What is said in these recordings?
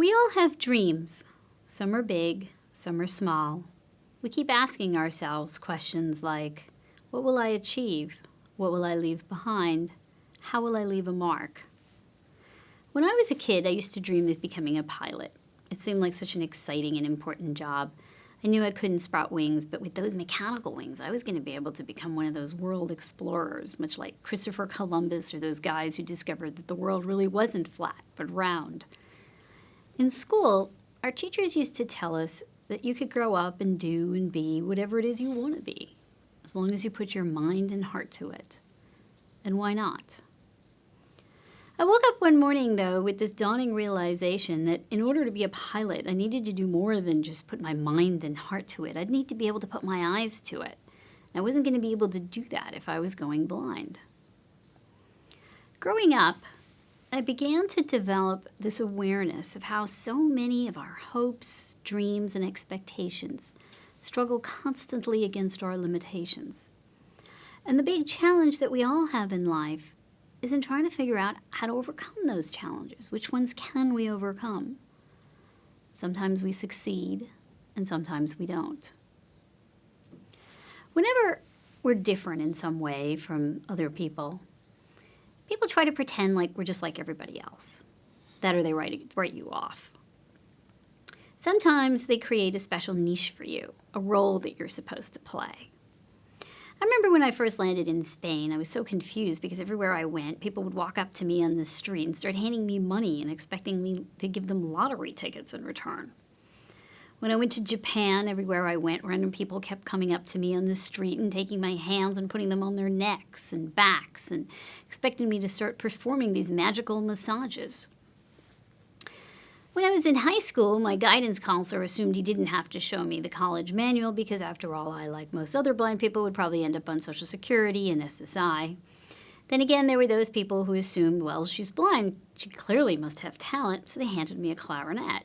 We all have dreams. Some are big, some are small. We keep asking ourselves questions like, what will I achieve? What will I leave behind? How will I leave a mark? When I was a kid, I used to dream of becoming a pilot. It seemed like such an exciting and important job. I knew I couldn't sprout wings, but with those mechanical wings, I was going to be able to become one of those world explorers, much like Christopher Columbus or those guys who discovered that the world really wasn't flat, but round. In school, our teachers used to tell us that you could grow up and do and be whatever it is you want to be, as long as you put your mind and heart to it. And why not? I woke up one morning, though, with this dawning realization that in order to be a pilot, I needed to do more than just put my mind and heart to it. I'd need to be able to put my eyes to it. And I wasn't going to be able to do that if I was going blind. Growing up, I began to develop this awareness of how so many of our hopes, dreams, and expectations struggle constantly against our limitations. And the big challenge that we all have in life is in trying to figure out how to overcome those challenges. Which ones can we overcome? Sometimes we succeed, and sometimes we don't. Whenever we're different in some way from other people, people try to pretend like we're just like everybody else. That or they write you off. Sometimes they create a special niche for you, a role that you're supposed to play. I remember when I first landed in Spain, I was so confused because everywhere I went, people would walk up to me on the street and start handing me money and expecting me to give them lottery tickets in return. When I went to Japan, everywhere I went, random people kept coming up to me on the street and taking my hands and putting them on their necks and backs and expecting me to start performing these magical massages. When I was in high school, my guidance counselor assumed he didn't have to show me the college manual because, after all, I, like most other blind people, would probably end up on Social Security and SSI. Then again, there were those people who assumed, well, she's blind. She clearly must have talent, so they handed me a clarinet.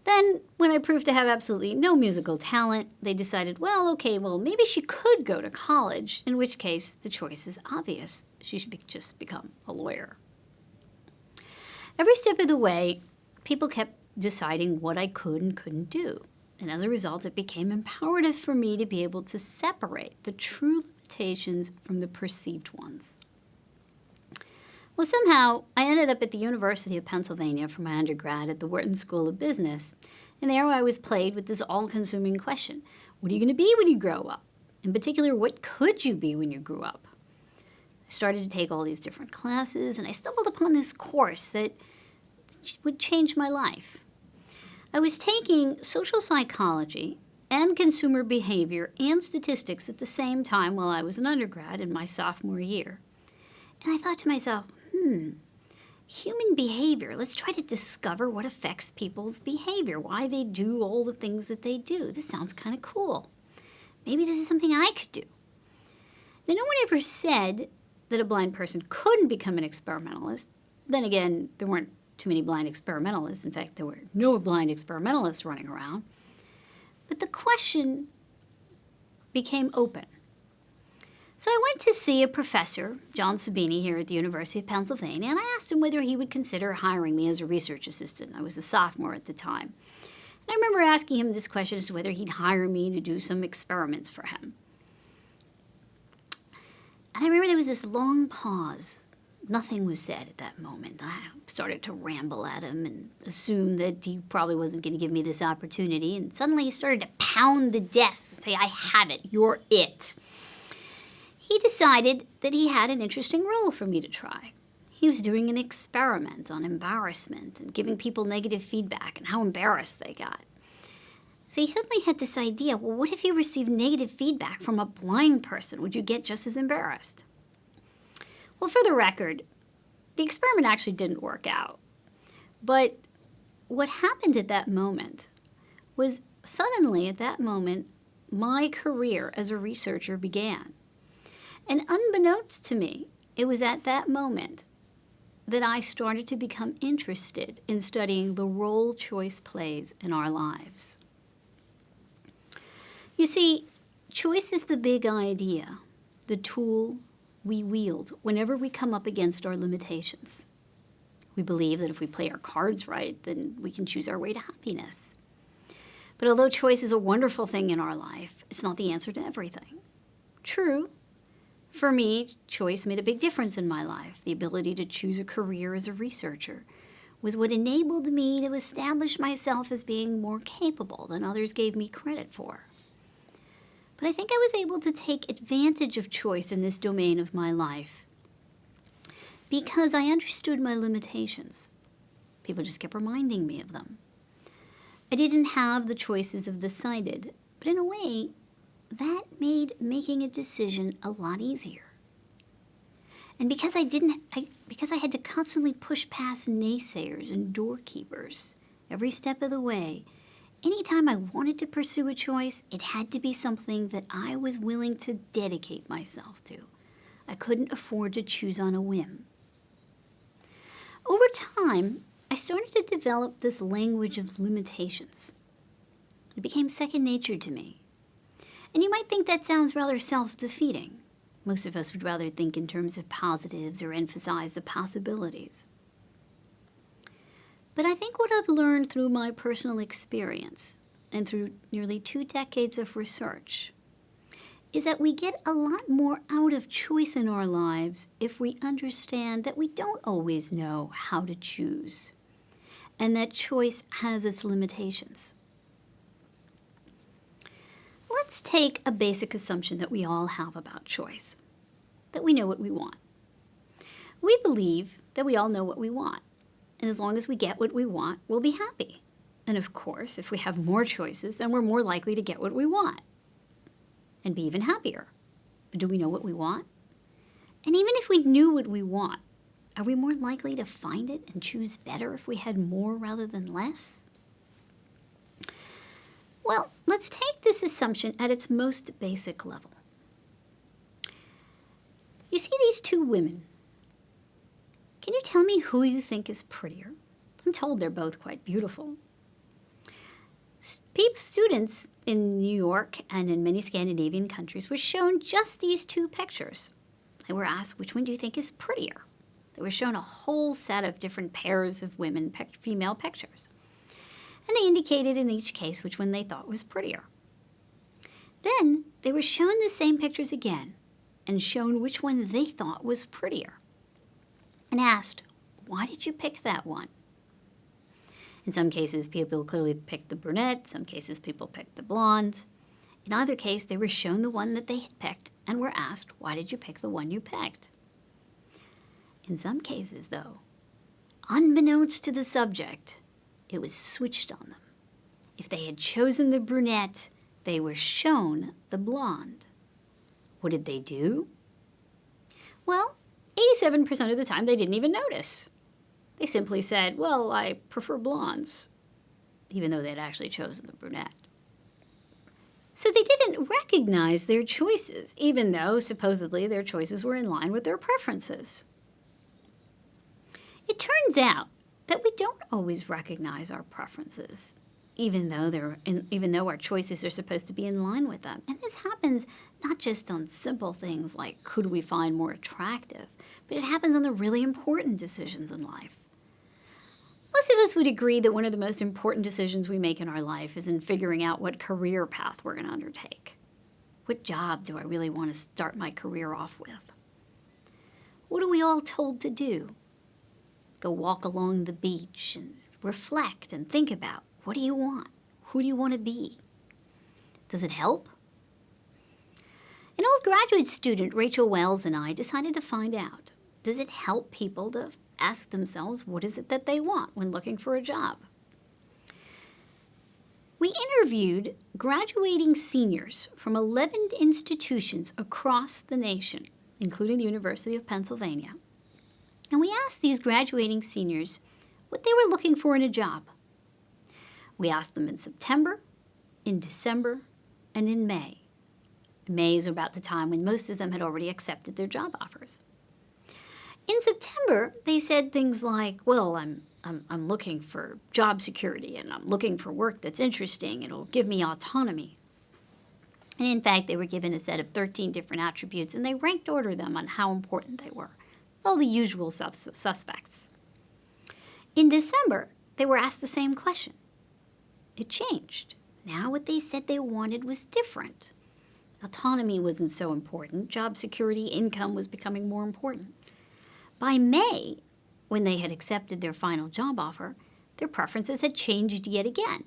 Then, when I proved to have absolutely no musical talent, they decided, well, maybe she could go to college, in which case the choice is obvious. She should just become a lawyer. Every step of the way, people kept deciding what I could and couldn't do. And as a result, it became imperative for me to be able to separate the true limitations from the perceived ones. Well, somehow, I ended up at the University of Pennsylvania for my undergrad at the Wharton School of Business. And there I was plagued with this all-consuming question. What are you going to be when you grow up? In particular, what could you be when you grew up? I started to take all these different classes, and I stumbled upon this course that would change my life. I was taking social psychology and consumer behavior and statistics at the same time while I was an undergrad in my sophomore year. And I thought to myself, human behavior, let's try to discover what affects people's behavior, why they do all the things that they do. This sounds kind of cool. Maybe this is something I could do. Now, no one ever said that a blind person couldn't become an experimentalist. Then again, there weren't too many blind experimentalists. In fact, there were no blind experimentalists running around. But the question became open. So I went to see a professor, John Sabini, here at the University of Pennsylvania, and I asked him whether he would consider hiring me as a research assistant. I was a sophomore at the time. And I remember asking him this question as to whether he'd hire me to do some experiments for him. And I remember there was this long pause. Nothing was said at that moment. I started to ramble at him and assume that he probably wasn't going to give me this opportunity. And suddenly he started to pound the desk and say, I have it. You're it. He decided that he had an interesting role for me to try. He was doing an experiment on embarrassment and giving people negative feedback and how embarrassed they got. So he suddenly had this idea, well, what if you received negative feedback from a blind person? Would you get just as embarrassed? Well, for the record, the experiment actually didn't work out. But what happened at that moment was suddenly at that moment, my career as a researcher began. And unbeknownst to me, it was at that moment that I started to become interested in studying the role choice plays in our lives. You see, choice is the big idea, the tool we wield whenever we come up against our limitations. We believe that if we play our cards right, then we can choose our way to happiness. But although choice is a wonderful thing in our life, it's not the answer to everything. True, for me, choice made a big difference in my life. The ability to choose a career as a researcher was what enabled me to establish myself as being more capable than others gave me credit for. But I think I was able to take advantage of choice in this domain of my life because I understood my limitations. People just kept reminding me of them. I didn't have the choices of the sighted, but in a way, that made making a decision a lot easier. And because I had to constantly push past naysayers and doorkeepers every step of the way, anytime I wanted to pursue a choice, it had to be something that I was willing to dedicate myself to. I couldn't afford to choose on a whim. Over time, I started to develop this language of limitations. It became second nature to me. And you might think that sounds rather self-defeating. Most of us would rather think in terms of positives or emphasize the possibilities. But I think what I've learned through my personal experience and through nearly 2 decades of research is that we get a lot more out of choice in our lives if we understand that we don't always know how to choose and that choice has its limitations. Let's take a basic assumption that we all have about choice, that we know what we want. We believe that we all know what we want, and as long as we get what we want, we'll be happy. And of course, if we have more choices, then we're more likely to get what we want and be even happier. But do we know what we want? And even if we knew what we want, are we more likely to find it and choose better if we had more rather than less? Well, let's take this assumption at its most basic level. You see these 2 women. Can you tell me who you think is prettier? I'm told they're both quite beautiful. Students in New York and in many Scandinavian countries were shown just these 2 pictures. They were asked, which one do you think is prettier? They were shown a whole set of different pairs of female pictures. And they indicated in each case which one they thought was prettier. Then they were shown the same pictures again and shown which one they thought was prettier and asked, why did you pick that one? In some cases, people clearly picked the brunette. Some cases, people picked the blonde. In either case, they were shown the one that they had picked and were asked, why did you pick the one you picked? In some cases, though, unbeknownst to the subject, it was switched on them. If they had chosen the brunette, they were shown the blonde. What did they do? Well, 87% of the time they didn't even notice. They simply said, well, I prefer blondes, even though they had actually chosen the brunette. So they didn't recognize their choices, even though supposedly their choices were in line with their preferences. It turns out that we don't always recognize our preferences, even though our choices are supposed to be in line with them. And this happens not just on simple things like who do we find more attractive, but it happens on the really important decisions in life. Most of us would agree that one of the most important decisions we make in our life is in figuring out what career path we're going to undertake. What job do I really want to start my career off with? What are we all told to do? Go walk along the beach and reflect and think about, what do you want? Who do you want to be? Does it help? An old graduate student, Rachel Wells, and I decided to find out, does it help people to ask themselves what is it that they want when looking for a job? We interviewed graduating seniors from 11 institutions across the nation, including the University of Pennsylvania. And we asked these graduating seniors what they were looking for in a job. We asked them in September, in December, and in May. May is about the time when most of them had already accepted their job offers. In September, they said things like, well, I'm looking for job security, and I'm looking for work that's interesting, it'll give me autonomy. And in fact, they were given a set of 13 different attributes, and they ranked order them on how important they were. All the usual suspects. In December, they were asked the same question. It changed. Now what they said they wanted was different. Autonomy wasn't so important. Job security, income was becoming more important. By May, when they had accepted their final job offer, their preferences had changed yet again.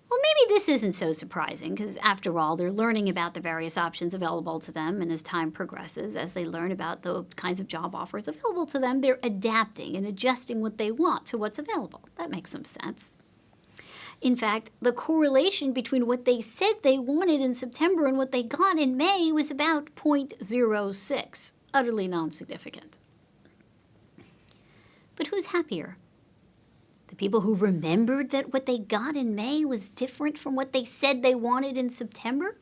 Well, maybe this isn't so surprising, because after all, they're learning about the various options available to them, and as time progresses, as they learn about the kinds of job offers available to them, they're adapting and adjusting what they want to what's available. That makes some sense. In fact, the correlation between what they said they wanted in September and what they got in May was about 0.06, utterly non-significant. But who's happier? The people who remembered that what they got in May was different from what they said they wanted in September?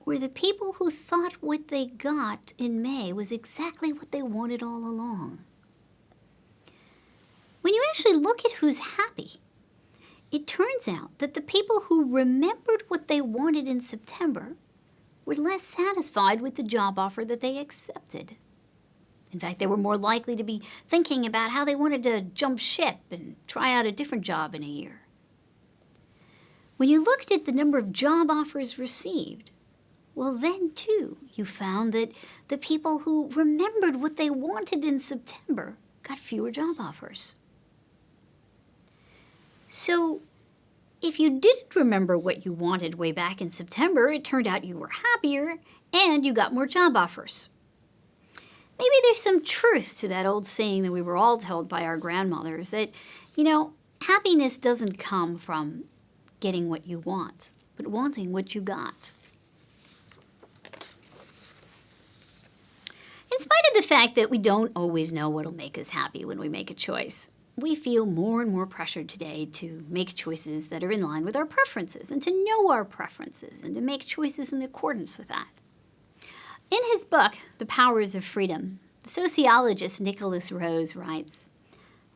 Or the people who thought what they got in May was exactly what they wanted all along? When you actually look at who's happy, it turns out that the people who remembered what they wanted in September were less satisfied with the job offer that they accepted. In fact, they were more likely to be thinking about how they wanted to jump ship and try out a different job in a year. When you looked at the number of job offers received, well, then, too, you found that the people who remembered what they wanted in September got fewer job offers. So, if you didn't remember what you wanted way back in September, it turned out you were happier and you got more job offers. Maybe there's some truth to that old saying that we were all told by our grandmothers that, happiness doesn't come from getting what you want, but wanting what you got. In spite of the fact that we don't always know what'll make us happy when we make a choice, we feel more and more pressured today to make choices that are in line with our preferences and to know our preferences and to make choices in accordance with that. In his book, The Powers of Freedom, the sociologist Nicholas Rose writes,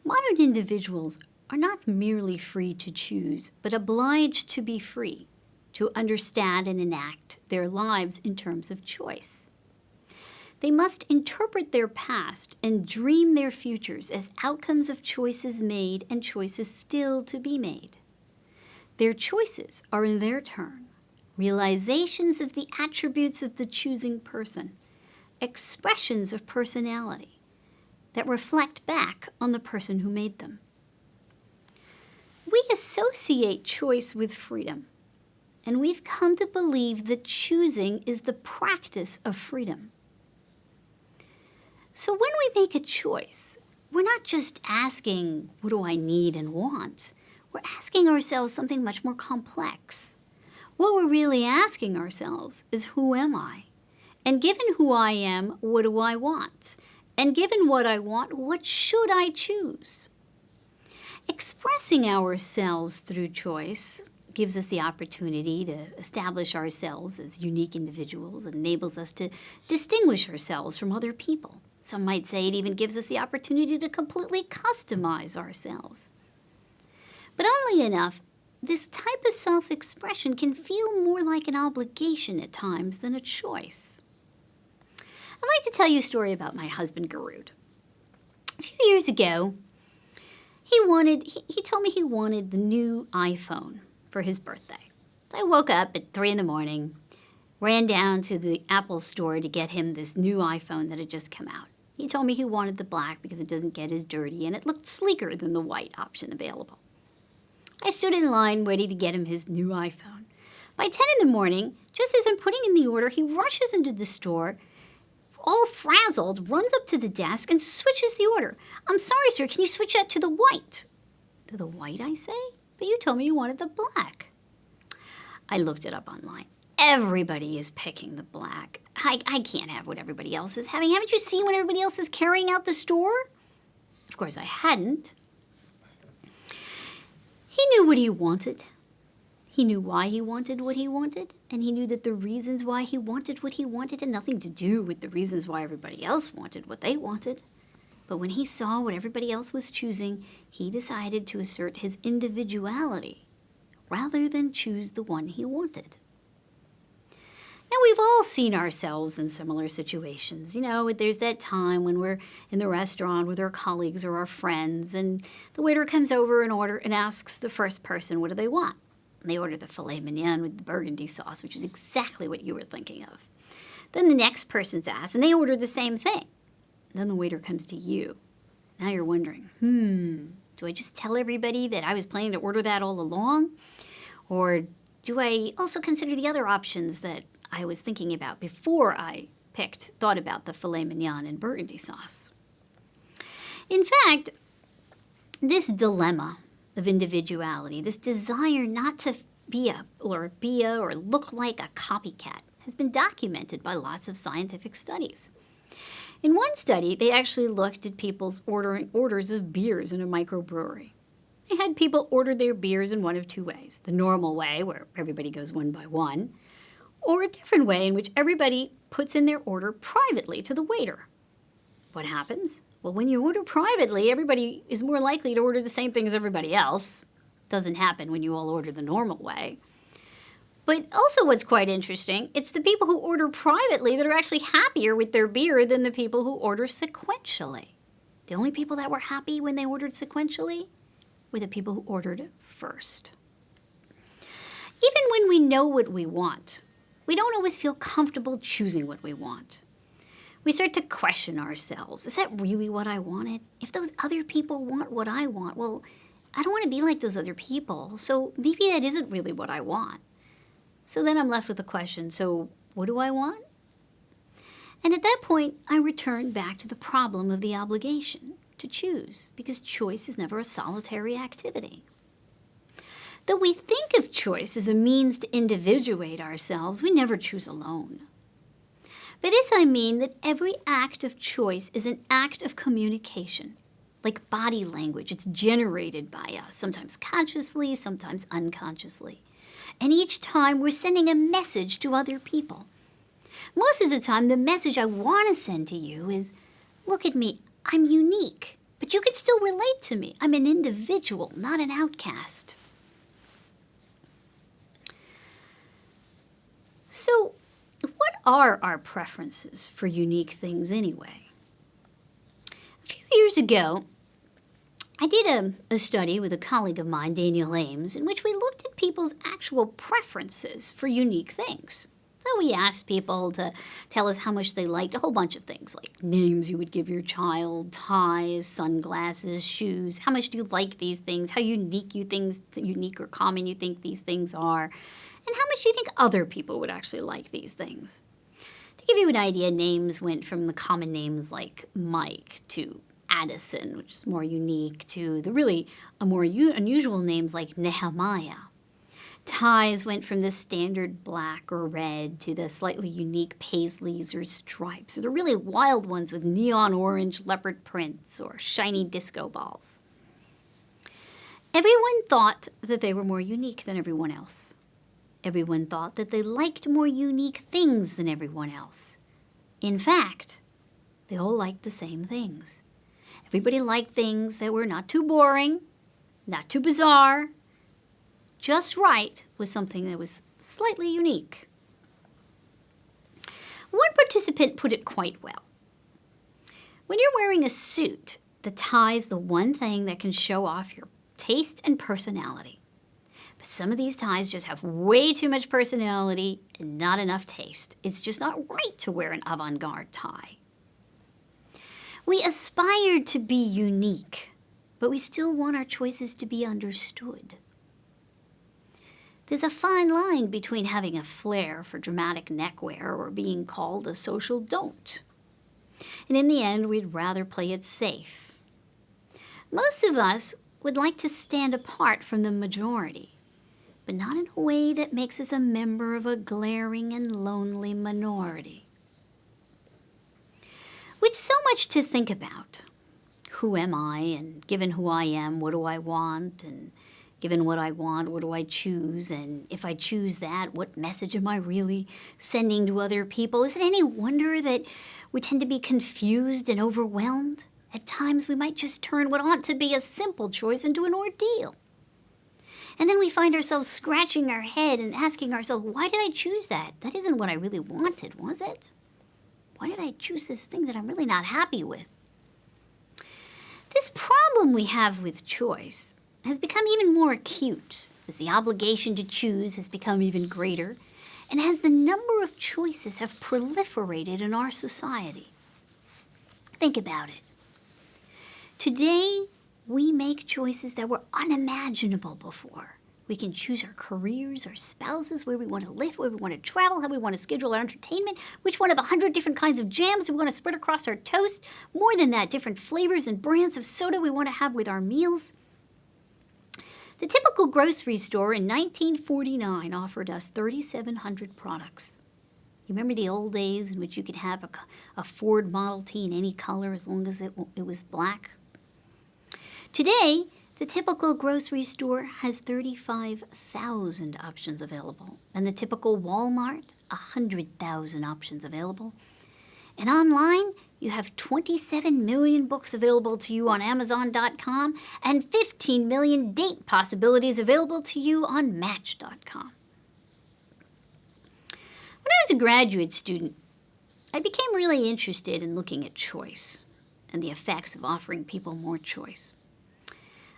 "Modern individuals are not merely free to choose, but obliged to be free, to understand and enact their lives in terms of choice. They must interpret their past and dream their futures as outcomes of choices made and choices still to be made. Their choices are, in their turn, realizations of the attributes of the choosing person, expressions of personality that reflect back on the person who made them." We associate choice with freedom, and we've come to believe that choosing is the practice of freedom. So when we make a choice, we're not just asking, what do I need and want? We're asking ourselves something much more complex. What we're really asking ourselves is, who am I? And given who I am, what do I want? And given what I want, what should I choose? Expressing ourselves through choice gives us the opportunity to establish ourselves as unique individuals and enables us to distinguish ourselves from other people. Some might say it even gives us the opportunity to completely customize ourselves. But oddly enough, this type of self-expression can feel more like an obligation at times than a choice. I'd like to tell you a story about my husband, Garud. A few years ago, he told me he wanted the new iPhone for his birthday. So I woke up at 3 a.m, ran down to the Apple store to get him this new iPhone that had just come out. He told me he wanted the black because it doesn't get as dirty and it looked sleeker than the white option available. I stood in line ready to get him his new iPhone. By 10 a.m, just as I'm putting in the order, he rushes into the store, all frazzled, runs up to the desk and switches the order. "I'm sorry, sir, can you switch that to the white?" "To the white," I say? "But you told me you wanted the black." I looked it up online. Everybody is picking the black. I can't have what everybody else is having. Haven't you seen what everybody else is carrying out the store? Of course, I hadn't. He knew what he wanted. He knew why he wanted what he wanted, and he knew that the reasons why he wanted what he wanted had nothing to do with the reasons why everybody else wanted what they wanted. But when he saw what everybody else was choosing, he decided to assert his individuality rather than choose the one he wanted. Now, we've all seen ourselves in similar situations. There's that time when we're in the restaurant with our colleagues or our friends, and the waiter comes over and asks the first person, what do they want? And they order the filet mignon with the burgundy sauce, which is exactly what you were thinking of. Then the next person's asked, and they order the same thing. Then the waiter comes to you. Now you're wondering, do I just tell everybody that I was planning to order that all along? Or do I also consider the other options that I was thinking about before I thought about the filet mignon and burgundy sauce? In fact, this dilemma of individuality, this desire not to be or look like a copycat, has been documented by lots of scientific studies. In one study, they actually looked at people's orders of beers in a microbrewery. They had people order their beers in one of two ways: the normal way, where everybody goes one by one, or a different way in which everybody puts in their order privately to the waiter. What happens? Well, when you order privately, everybody is more likely to order the same thing as everybody else. Doesn't happen when you all order the normal way. But also what's quite interesting, it's the people who order privately that are actually happier with their beer than the people who order sequentially. The only people that were happy when they ordered sequentially were the people who ordered first. Even when we know what we want, we don't always feel comfortable choosing what we want. We start to question ourselves. Is that really what I wanted? If those other people want what I want, well, I don't want to be like those other people, so maybe that isn't really what I want. So then I'm left with the question, so what do I want? And at that point, I return back to the problem of the obligation to choose, because choice is never a solitary activity. Though we think of choice as a means to individuate ourselves, we never choose alone. By this I mean that every act of choice is an act of communication. Like body language, it's generated by us, sometimes consciously, sometimes unconsciously. And each time we're sending a message to other people. Most of the time, the message I want to send to you is, look at me, I'm unique, but you can still relate to me. I'm an individual, not an outcast. So, what are our preferences for unique things anyway? A few years ago, I did a study with a colleague of mine, Daniel Ames, in which we looked at people's actual preferences for unique things. So we asked people to tell us how much they liked a whole bunch of things, like names you would give your child, ties, sunglasses, shoes. How much do you like these things? How unique or common you think these things are? And how much do you think other people would actually like these things? To give you an idea, names went from the common names like Mike to Addison, which is more unique, to the really more unusual names like Nehemiah. Ties went from the standard black or red to the slightly unique paisleys or stripes, or the really wild ones with neon orange leopard prints or shiny disco balls. Everyone thought that they were more unique than everyone else. Everyone thought that they liked more unique things than everyone else. In fact, they all liked the same things. Everybody liked things that were not too boring, not too bizarre, just right with something that was slightly unique. One participant put it quite well. When you're wearing a suit, the tie's the one thing that can show off your taste and personality. But some of these ties just have way too much personality and not enough taste. It's just not right to wear an avant-garde tie. We aspire to be unique, but we still want our choices to be understood. There's a fine line between having a flair for dramatic neckwear or being called a social don't. And in the end, we'd rather play it safe. Most of us would like to stand apart from the majority, but not in a way that makes us a member of a glaring and lonely minority. Which so much to think about. Who am I? And given who I am, what do I want? And given what I want, what do I choose? And if I choose that, what message am I really sending to other people? Is it any wonder that we tend to be confused and overwhelmed? At times we might just turn what ought to be a simple choice into an ordeal. And then we find ourselves scratching our head and asking ourselves, why did I choose that? That isn't what I really wanted, was it? Why did I choose this thing that I'm really not happy with? This problem we have with choice has become even more acute as the obligation to choose has become even greater and as the number of choices have proliferated in our society. Think about it. Today, we make choices that were unimaginable before. We can choose our careers, our spouses, where we want to live, where we want to travel, how we want to schedule our entertainment, which one of 100 different kinds of jams we want to spread across our toast. More than that, different flavors and brands of soda we want to have with our meals. The typical grocery store in 1949 offered us 3,700 products. You remember the old days in which you could have a Ford Model T in any color as long as it was black? Today, the typical grocery store has 35,000 options available, and the typical Walmart, 100,000 options available. And online, you have 27 million books available to you on Amazon.com and 15 million date possibilities available to you on Match.com. When I was a graduate student, I became really interested in looking at choice and the effects of offering people more choice.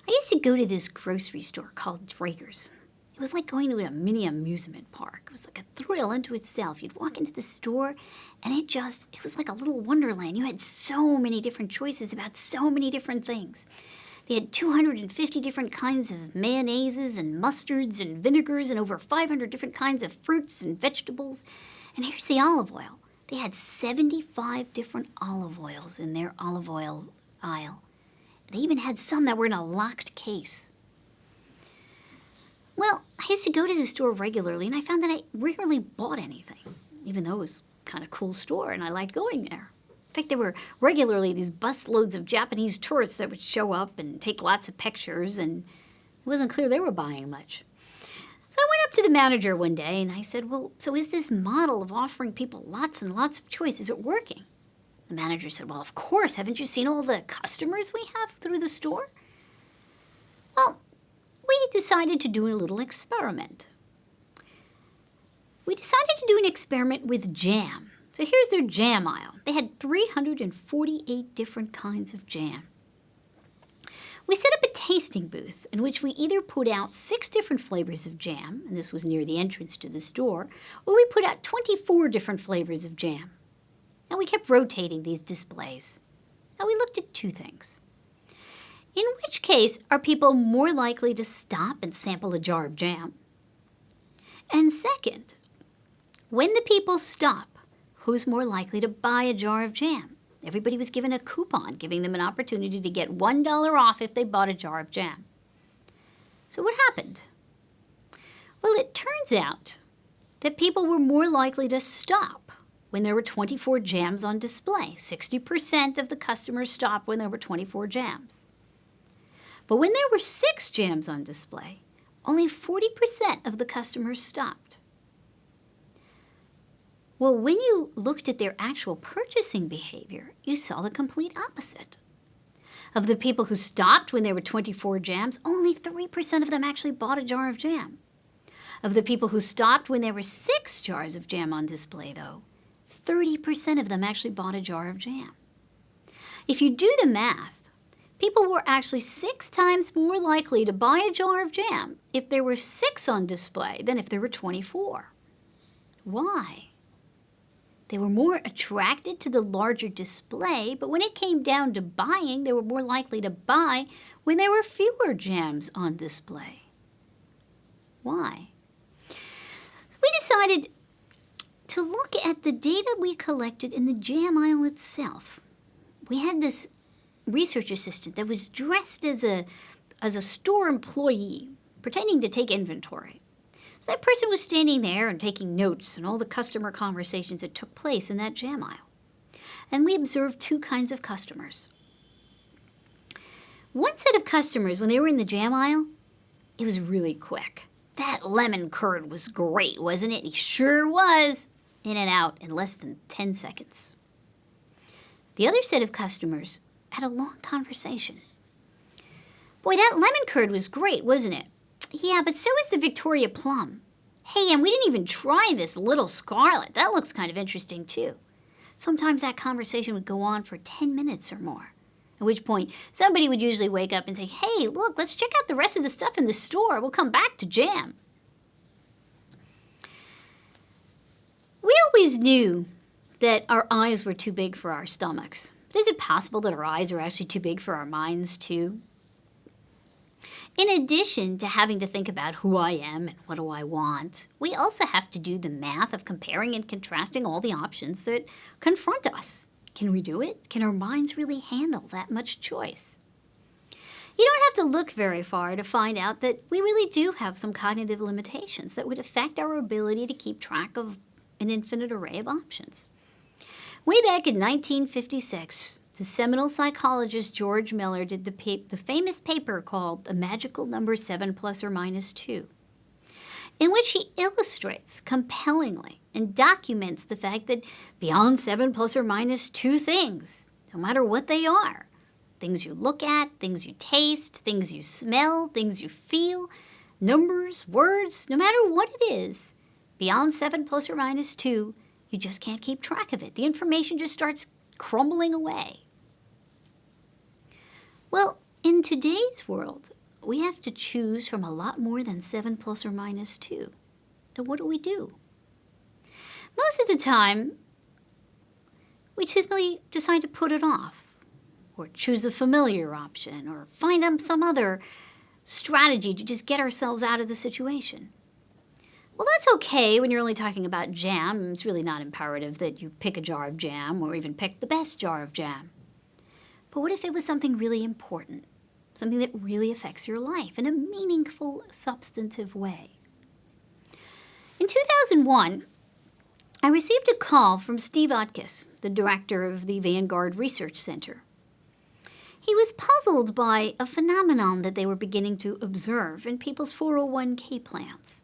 I used to go to this grocery store called Drager's. It was like going to a mini amusement park. It was like a thrill unto itself. You'd walk into the store, and it was like a little wonderland. You had so many different choices about so many different things. They had 250 different kinds of mayonnaises and mustards and vinegars and over 500 different kinds of fruits and vegetables. And here's the olive oil. They had 75 different olive oils in their olive oil aisle. They even had some that were in a locked case. Well, I used to go to the store regularly, and I found that I rarely bought anything, even though it was kind of cool store, and I liked going there. In fact, there were regularly these busloads of Japanese tourists that would show up and take lots of pictures, and it wasn't clear they were buying much. So I went up to the manager one day, and I said, well, so is this model of offering people lots and lots of choice, is it working? The manager said, well, of course, haven't you seen all the customers we have through the store? Well, we decided to do a little experiment. We decided to do an experiment with jam. So here's their jam aisle. They had 348 different kinds of jam. We set up a tasting booth in which we either put out 6 different flavors of jam, and this was near the entrance to the store, or we put out 24 different flavors of jam. And we kept rotating these displays. And we looked at 2 things. In which case are people more likely to stop and sample a jar of jam? And second, when the people stop, who's more likely to buy a jar of jam? Everybody was given a coupon, giving them an opportunity to get $1 off if they bought a jar of jam. So what happened? Well, it turns out that people were more likely to stop when there were 24 jams on display. 60% of the customers stopped when there were 24 jams. But when there were 6 jams on display, only 40% of the customers stopped. Well, when you looked at their actual purchasing behavior, you saw the complete opposite. Of the people who stopped when there were 24 jams, only 3% of them actually bought a jar of jam. Of the people who stopped when there were 6 jars of jam on display, though, 30% of them actually bought a jar of jam. If you do the math, people were actually 6 times more likely to buy a jar of jam if there were 6 on display than if there were 24. Why? They were more attracted to the larger display, but when it came down to buying, they were more likely to buy when there were fewer jams on display. Why? So we decided to look at the data we collected in the jam aisle itself. We had this research assistant that was dressed as a store employee, pretending to take inventory. So that person was standing there and taking notes on all the customer conversations that took place in that jam aisle. And we observed 2 kinds of customers. One set of customers, when they were in the jam aisle, it was really quick. That lemon curd was great, wasn't it? He sure was. In and out in less than 10 seconds. The other set of customers had a long conversation. Boy, that lemon curd was great, wasn't it? Yeah, but so is the Victoria Plum. Hey, and we didn't even try this Little Scarlet. That looks kind of interesting, too. Sometimes that conversation would go on for 10 minutes or more, at which point somebody would usually wake up and say, hey, look, let's check out the rest of the stuff in the store. We'll come back to jam. We always knew that our eyes were too big for our stomachs. But is it possible that our eyes are actually too big for our minds, too? In addition to having to think about who I am and what do I want, we also have to do the math of comparing and contrasting all the options that confront us. Can we do it? Can our minds really handle that much choice? You don't have to look very far to find out that we really do have some cognitive limitations that would affect our ability to keep track of an infinite array of options. Way back in 1956, the seminal psychologist George Miller did the famous paper called The Magical Number 7 plus or minus 2, in which he illustrates compellingly and documents the fact that beyond 7 plus or minus 2 things, no matter what they are, things you look at, things you taste, things you smell, things you feel, numbers, words, no matter what it is, beyond 7 plus or minus 2, you just can't keep track of it. The information just starts crumbling away. Well, in today's world, we have to choose from a lot more than 7 plus or minus 2. And what do? Most of the time, we simply decide to put it off, or choose a familiar option, or find some other strategy to just get ourselves out of the situation. Well, that's okay when you're only talking about jam. It's really not imperative that you pick a jar of jam or even pick the best jar of jam. But what if it was something really important, something that really affects your life in a meaningful, substantive way? In 2001, I received a call from Steve Otkis, the director of the Vanguard Research Center. He was puzzled by a phenomenon that they were beginning to observe in people's 401k plans.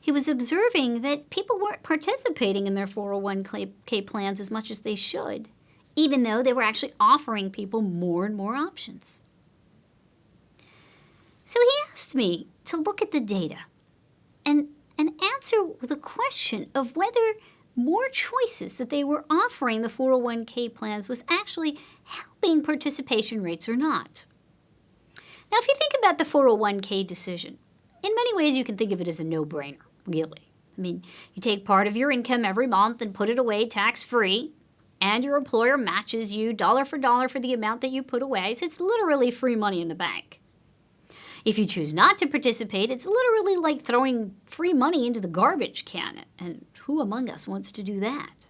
He was observing that people weren't participating in their 401k plans as much as they should, even though they were actually offering people more and more options. So he asked me to look at the data and answer the question of whether more choices that they were offering the 401k plans was actually helping participation rates or not. Now, if you think about the 401k decision, in many ways you can think of it as a no-brainer, really. I mean, you take part of your income every month and put it away tax-free, and your employer matches you dollar for the amount that you put away, so it's literally free money in the bank. If you choose not to participate, it's literally like throwing free money into the garbage can, and who among us wants to do that?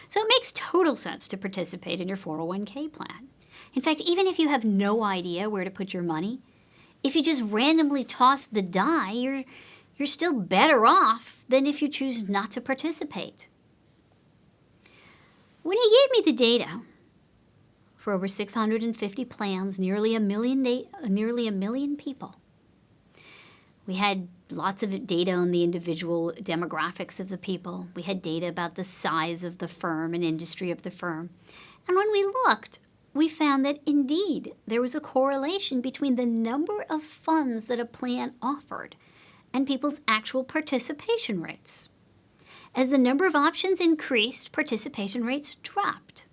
So it makes total sense to participate in your 401k plan. In fact, even if you have no idea where to put your money, if you just randomly toss the die, you're still better off than if you choose not to participate. When he gave me the data for over 650 plans, nearly a million people, we had lots of data on the individual demographics of the people. We had data about the size of the firm and industry of the firm. And when we looked, we found that indeed there was a correlation between the number of funds that a plan offered and people's actual participation rates. As the number of options increased, participation rates dropped.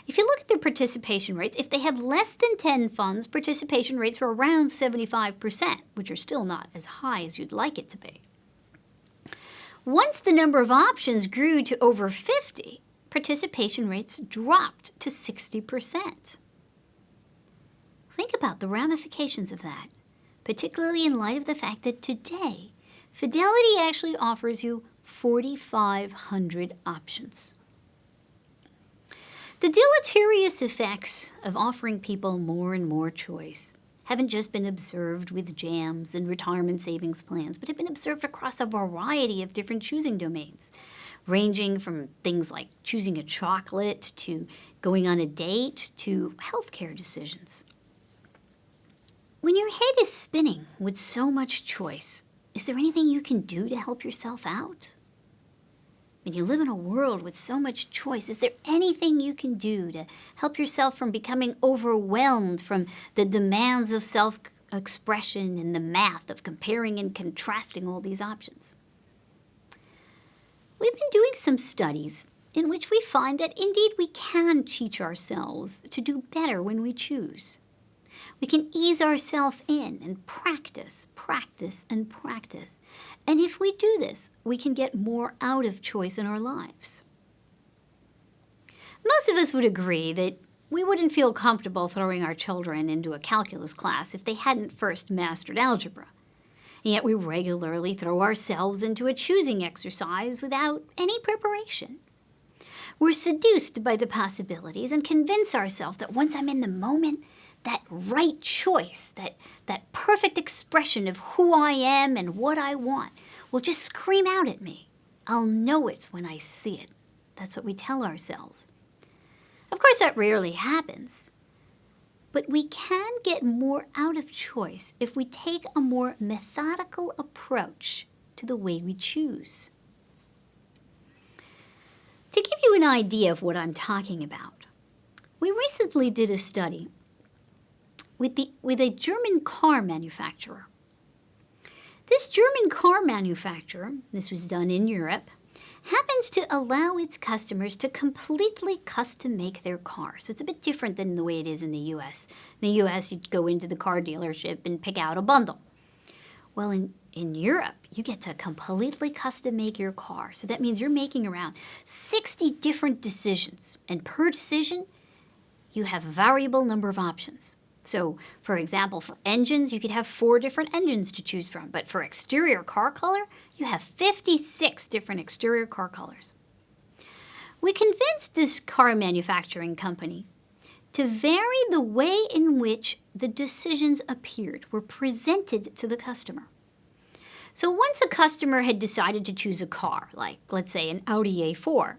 If you look at their participation rates, if they have less than 10 funds, participation rates are around 75%, which are still not as high as you'd like it to be. Once the number of options grew to over 50, participation rates dropped to 60%. Think about the ramifications of that, particularly in light of the fact that today, Fidelity actually offers you 4,500 options. The deleterious effects of offering people more and more choice haven't just been observed with jams and retirement savings plans, but have been observed across a variety of different choosing domains, ranging from things like choosing a chocolate to going on a date to healthcare decisions. When your head is spinning with so much choice, is there anything you can do to help yourself out? When you live in a world with so much choice, is there anything you can do to help yourself from becoming overwhelmed from the demands of expression and the math of comparing and contrasting all these options. We've been doing some studies in which we find that indeed we can teach ourselves to do better when we choose. We can ease ourselves in and practice, practice, and practice. And if we do this, we can get more out of choice in our lives. Most of us would agree that we wouldn't feel comfortable throwing our children into a calculus class if they hadn't first mastered algebra. And yet we regularly throw ourselves into a choosing exercise without any preparation. We're seduced by the possibilities and convince ourselves that once I'm in the moment, that right choice, that perfect expression of who I am and what I want will just scream out at me. I'll know it when I see it. That's what we tell ourselves. Of course, that rarely happens. But we can get more out of choice if we take a more methodical approach to the way we choose. To give you an idea of what I'm talking about, we recently did a study with a German car manufacturer. This German car manufacturer, this was done in Europe, happens to allow its customers to completely custom make their car. So it's a bit different than the way it is in the U.S. In the U.S., you'd go into the car dealership and pick out a bundle. Well, in Europe, you get to completely custom make your car. So that means you're making around 60 different decisions. And per decision, you have a variable number of options. So, for example, for engines, you could have 4 different engines to choose from. But for exterior car color, you have 56 different exterior car colors. We convinced this car manufacturing company to vary the way in which the decisions appeared, were presented to the customer. So once a customer had decided to choose a car, like, let's say, an Audi A4,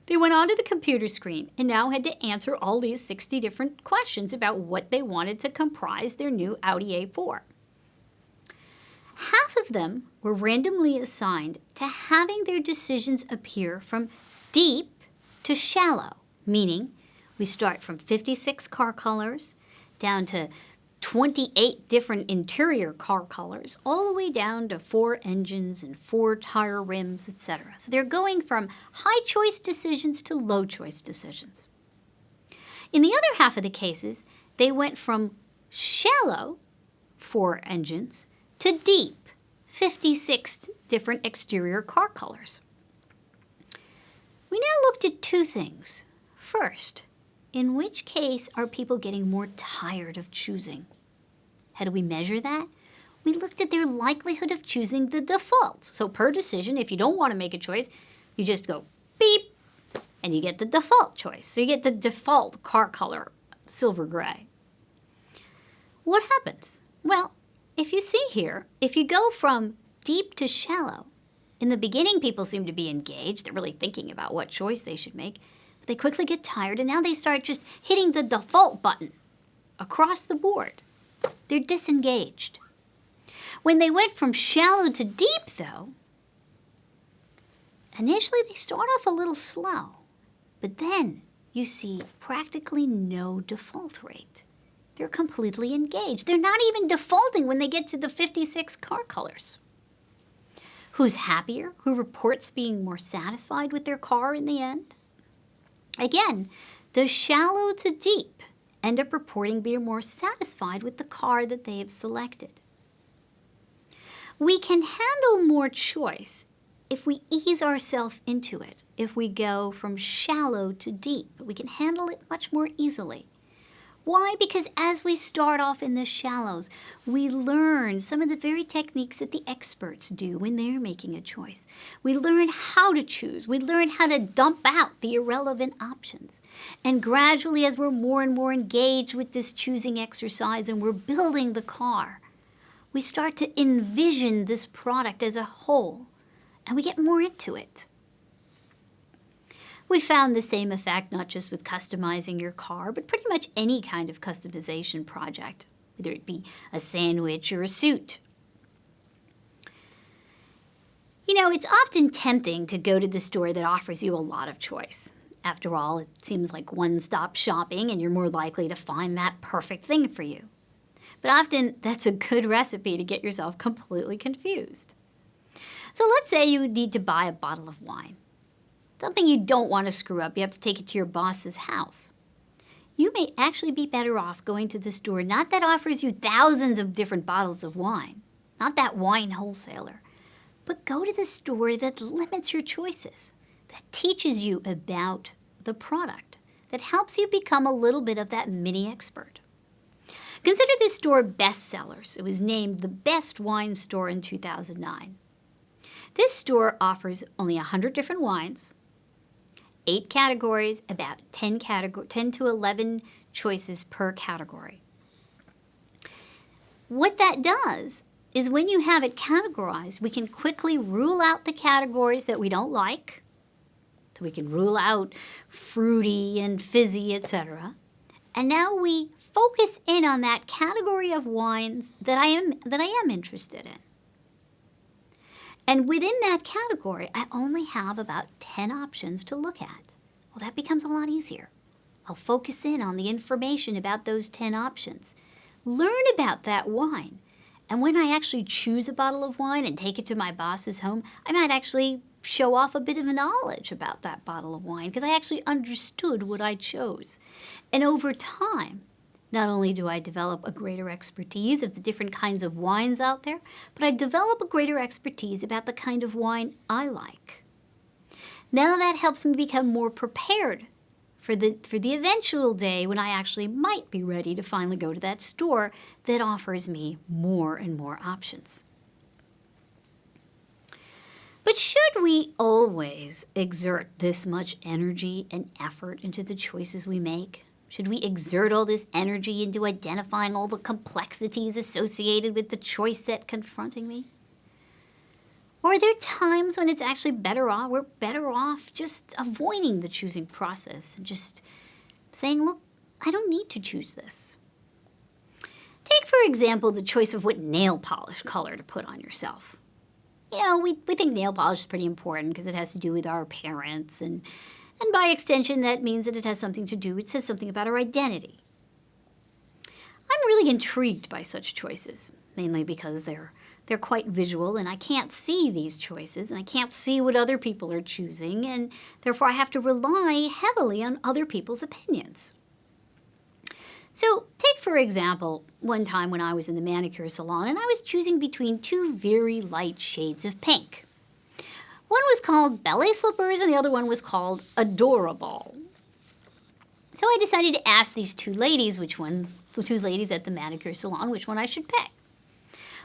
they went onto the computer screen and now had to answer all these 60 different questions about what they wanted to comprise their new Audi A4. Half of them were randomly assigned to having their decisions appear from deep to shallow, meaning we start from 56 car colors down to 28 different interior car colors, all the way down to 4 engines and 4 tire rims, etc. So they're going from high choice decisions to low choice decisions. In the other half of the cases, they went from shallow, 4 engines, to deep, 56 different exterior car colors. We now looked at 2 things. First, in which case are people getting more tired of choosing? How do we measure that? We looked at their likelihood of choosing the default. So per decision, if you don't want to make a choice, you just go beep, and you get the default choice. So you get the default car color, silver gray. What happens? Well, if you see here, if you go from deep to shallow, in the beginning people seem to be engaged. They're really thinking about what choice they should make. They quickly get tired, and now they start just hitting the default button across the board. They're disengaged. When they went from shallow to deep, though, initially they start off a little slow, but then you see practically no default rate. They're completely engaged. They're not even defaulting when they get to the 56 car colors. Who's happier? Who reports being more satisfied with their car in the end? Again, the shallow to deep end up reporting being more satisfied with the car that they have selected. We can handle more choice if we ease ourselves into it, if we go from shallow to deep. We can handle it much more easily. Why? Because as we start off in the shallows, we learn some of the very techniques that the experts do when they're making a choice. We learn how to choose. We learn how to dump out the irrelevant options. And gradually, as we're more and more engaged with this choosing exercise and we're building the car, we start to envision this product as a whole, and we get more into it. We found the same effect not just with customizing your car, but pretty much any kind of customization project, whether it be a sandwich or a suit. You know, it's often tempting to go to the store that offers you a lot of choice. After all, it seems like one-stop shopping, and you're more likely to find that perfect thing for you. But often that's a good recipe to get yourself completely confused. So let's say you need to buy a bottle of wine. Something you don't want to screw up. You have to take it to your boss's house. You may actually be better off going to the store, not that offers you thousands of different bottles of wine, not that wine wholesaler, but go to the store that limits your choices, that teaches you about the product, that helps you become a little bit of that mini expert. Consider this store Bestsellers. It was named the best wine store in 2009. This store offers only 100 different wines, 8 categories, about 10 to 11 choices per category. What that does is when you have it categorized, we can quickly rule out the categories that we don't like. So we can rule out fruity and fizzy, etc. And now we focus in on that category of wines that I am interested in. And within that category, I only have about 10 options to look at. Well, that becomes a lot easier. I'll focus in on the information about those 10 options. Learn about that wine. And when I actually choose a bottle of wine and take it to my boss's home, I might actually show off a bit of knowledge about that bottle of wine because I actually understood what I chose. And over time, not only do I develop a greater expertise of the different kinds of wines out there, but I develop a greater expertise about the kind of wine I like. Now that helps me become more prepared for the eventual day when I actually might be ready to finally go to that store that offers me more and more options. But should we always exert this much energy and effort into the choices we make? Should we exert all this energy into identifying all the complexities associated with the choice set confronting me? Or are there times when it's actually we're better off just avoiding the choosing process and just saying, look, I don't need to choose this. Take, for example, the choice of what nail polish color to put on yourself. You know, we think nail polish is pretty important because it has to do with our appearance, and by extension, that means that it says something about our identity. I'm really intrigued by such choices, mainly because they're quite visual, and I can't see these choices, and I can't see what other people are choosing, and therefore I have to rely heavily on other people's opinions. So take, for example, one time when I was in the manicure salon, and I was choosing between 2 very light shades of pink. One was called Ballet Slippers, and the other one was called Adorable. So I decided to ask these 2 ladies the 2 ladies at the manicure salon, which one I should pick.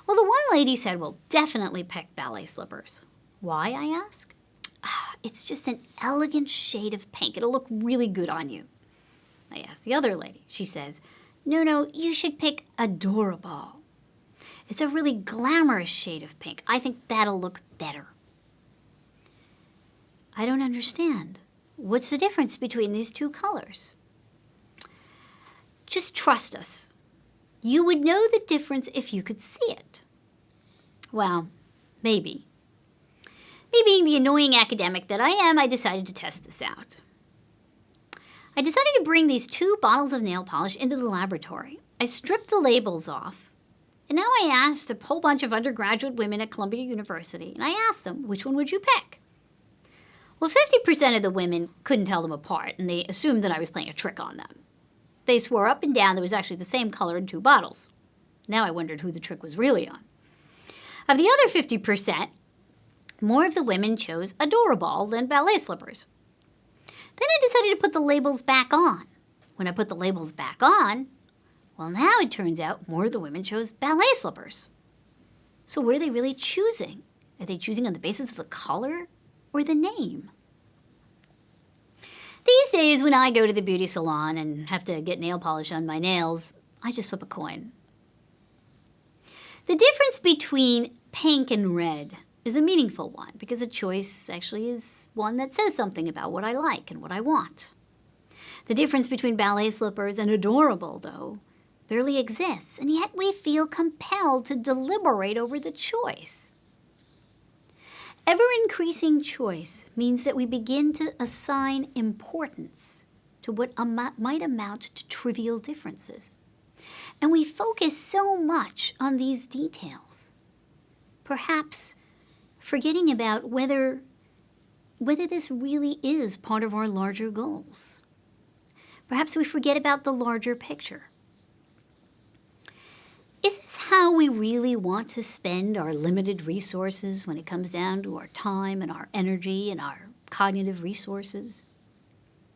Well, the one lady said, well, definitely pick Ballet Slippers. Why, I asked? It's just an elegant shade of pink. It'll look really good on you. I asked the other lady. She says, no, you should pick Adorable. It's a really glamorous shade of pink. I think that'll look better. I don't understand. What's the difference between these 2 colors? Just trust us. You would know the difference if you could see it. Well, maybe. Me being the annoying academic that I am, I decided to test this out. I decided to bring these 2 bottles of nail polish into the laboratory. I stripped the labels off, and now I asked a whole bunch of undergraduate women at Columbia University, and I asked them, which one would you pick? Well, 50% of the women couldn't tell them apart, and they assumed that I was playing a trick on them. They swore up and down there was actually the same color in 2 bottles. Now I wondered who the trick was really on. Of the other 50%, more of the women chose Adorable than Ballet Slippers. Then I decided to put the labels back on. When I put the labels back on, well, now it turns out more of the women chose Ballet Slippers. So what are they really choosing? Are they choosing on the basis of the color or the name? These days, when I go to the beauty salon and have to get nail polish on my nails, I just flip a coin. The difference between pink and red is a meaningful one because a choice actually is one that says something about what I like and what I want. The difference between Ballet Slippers and Adorable, though, barely exists, and yet we feel compelled to deliberate over the choice. Ever-increasing choice means that we begin to assign importance to what might amount to trivial differences. And we focus so much on these details, perhaps forgetting about whether this really is part of our larger goals. Perhaps we forget about the larger picture. Is this how we really want to spend our limited resources when it comes down to our time and our energy and our cognitive resources?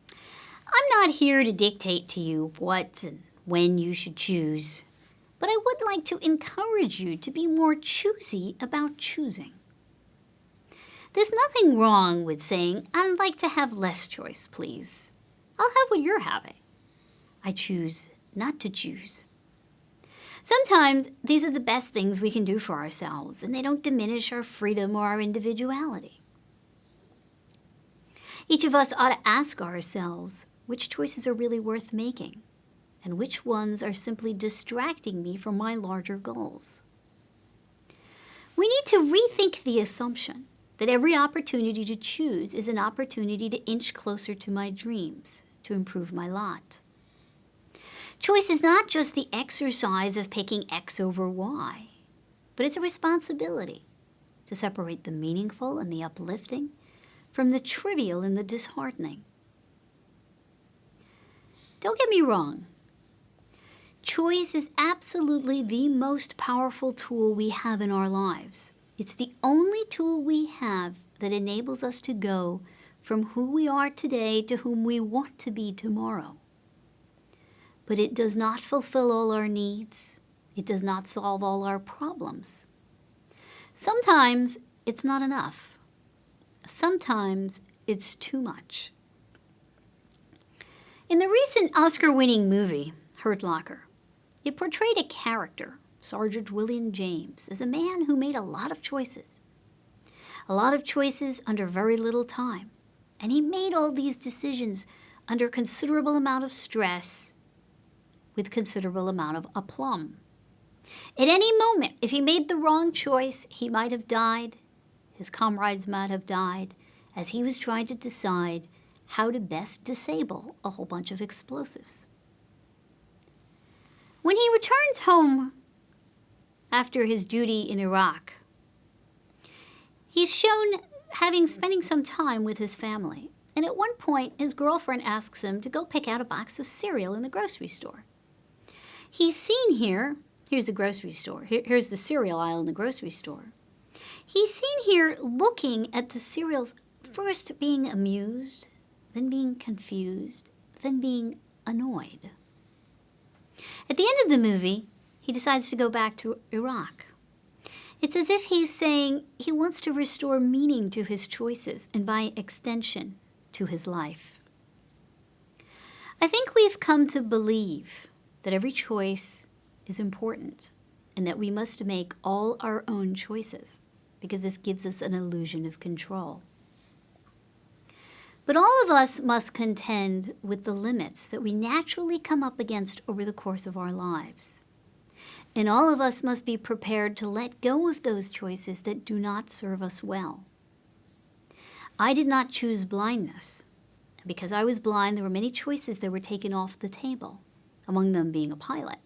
I'm not here to dictate to you what and when you should choose, but I would like to encourage you to be more choosy about choosing. There's nothing wrong with saying, I'd like to have less choice, please. I'll have what you're having. I choose not to choose. Sometimes these are the best things we can do for ourselves, and they don't diminish our freedom or our individuality. Each of us ought to ask ourselves which choices are really worth making, and which ones are simply distracting me from my larger goals. We need to rethink the assumption that every opportunity to choose is an opportunity to inch closer to my dreams, to improve my lot. Choice is not just the exercise of picking X over Y, but it's a responsibility to separate the meaningful and the uplifting from the trivial and the disheartening. Don't get me wrong. Choice is absolutely the most powerful tool we have in our lives. It's the only tool we have that enables us to go from who we are today to whom we want to be tomorrow. But it does not fulfill all our needs. It does not solve all our problems. Sometimes it's not enough. Sometimes it's too much. In the recent Oscar-winning movie, Hurt Locker, it portrayed a character, Sergeant William James, as a man who made a lot of choices. A lot of choices under very little time. And he made all these decisions under considerable amount of stress with considerable amount of aplomb. At any moment, if he made the wrong choice, he might have died, his comrades might have died, as he was trying to decide how to best disable a whole bunch of explosives. When he returns home after his duty in Iraq, he's shown spending some time with his family. And at one point, his girlfriend asks him to go pick out a box of cereal in the grocery store. He's seen here's the grocery store, here's the cereal aisle in the grocery store. He's seen here looking at the cereals, first being amused, then being confused, then being annoyed. At the end of the movie, he decides to go back to Iraq. It's as if he's saying he wants to restore meaning to his choices and by extension to his life. I think we've come to believe that every choice is important and that we must make all our own choices because this gives us an illusion of control. But all of us must contend with the limits that we naturally come up against over the course of our lives. And all of us must be prepared to let go of those choices that do not serve us well. I did not choose blindness. Because I was blind, there were many choices that were taken off the table, among them being a pilot.